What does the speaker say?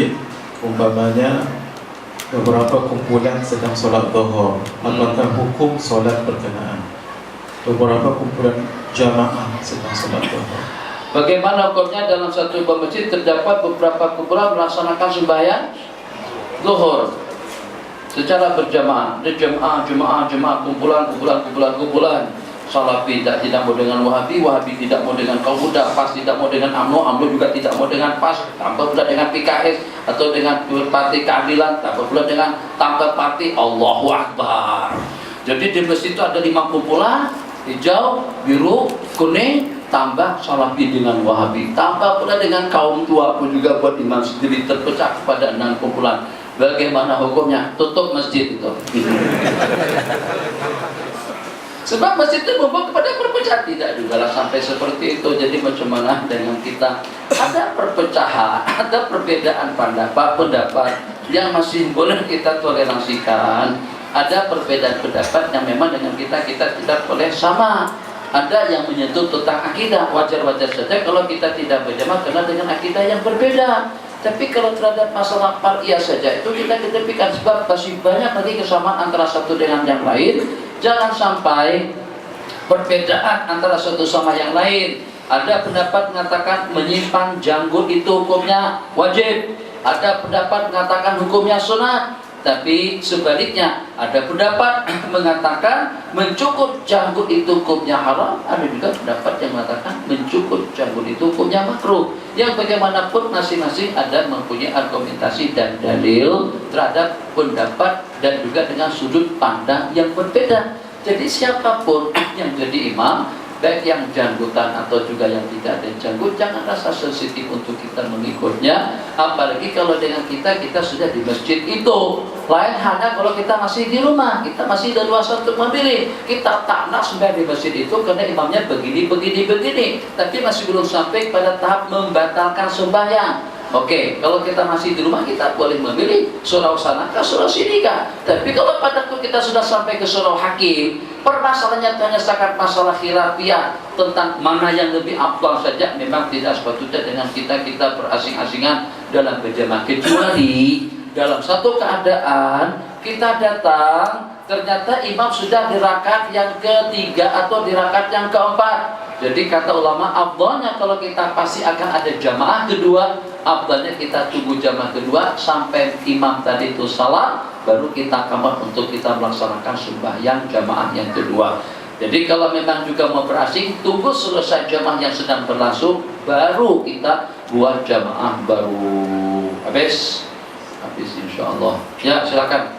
masjid, umpamanya beberapa kumpulan sedang solat zuhur, apakah hukum solat berkenaan? Beberapa kumpulan jamaah sedang solat zuhur, Bagaimana hukumnya dalam satu masjid terdapat beberapa kumpulan melaksanakan sembahyang zuhur secara berjamaah, jemaah, kumpulan. Salafi tidak mau dengan Wahabi, Wahabi tidak mau dengan kaum muda, PAS tidak mau dengan UMNO, UMNO juga tidak mau dengan PAS, tanpa pula dengan PKS atau dengan Partai Keadilan, tanpa pula dengan Partai Allahu Akbar. Jadi di masjid itu ada 5 kumpulan, hijau, biru, kuning, tambah Salafi dengan Wahabi, tambah pula dengan kaum tua pun juga buat imam sendiri, terpecah kepada 6 kumpulan. Bagaimana hukumnya? Tutup masjid itu. Sebab masjid itu membawa kepada perpecahan. Tidak juga lah sampai seperti itu. Jadi macam mana dengan kita? Ada perpecahan, ada perbedaan pendapat yang masih boleh kita toleransikan. Ada perbedaan pendapat yang memang dengan kita tidak boleh sama. Ada yang menyentuh tentang akidah, wajar-wajar saja kalau kita tidak berjamaah karena dengan akidah yang berbeda. Tapi kalau terhadap masalah far'iyah saja itu kita ketepikan, sebab masih banyak lagi kesamaan antara satu dengan yang lain. Jangan sampai perbedaan antara satu sama yang lain. Ada pendapat mengatakan menyimpan janggut itu hukumnya wajib. Ada pendapat mengatakan hukumnya sunat. Tapi sebaliknya ada pendapat mengatakan mencukur janggut itu hukumnya haram. Ada juga pendapat yang mengatakan mencukur janggut itu hukumnya makruh. Yang bagaimanapun masing-masing ada mempunyai argumentasi dan dalil terhadap pendapat dan juga dengan sudut pandang yang berbeda. Jadi siapapun yang jadi imam, baik yang janggutan atau juga yang tidak ada janggut, jangan rasa sensitif untuk kita mengikutnya. Apalagi kalau dengan kita sudah di masjid itu. Lain halnya kalau kita masih di rumah, kita masih leluasa untuk memilih. Kita tak nak sembahyang di masjid itu karena imamnya begini. Tapi masih belum sampai pada tahap membatalkan sembahyang. Oke, kalau kita masih di rumah kita boleh memilih surau sana ke surau sini kah. Tapi kalau pada waktu kita sudah sampai ke surau hakim, permasalahannya hanya sekat masalah khilafiyah tentang mana yang lebih afdal saja, memang tidak sepatutnya dengan kita berasing-asingan dalam berjamaah. Kecuali dalam satu keadaan kita datang ternyata imam sudah di rakaat yang ketiga atau di rakaat yang keempat. Jadi kata ulama, afdalnya kalau kita pasti akan ada jamaah kedua, afdalnya kita tunggu jamaah kedua sampai imam tadi itu salam, baru kita kamar untuk kita melaksanakan sembahyang jamaah yang kedua. Jadi kalau memang juga mau berasing, tunggu selesai jamaah yang sedang berlangsung, baru kita buat jamaah baru. Habis insyaallah. Ya, silakan.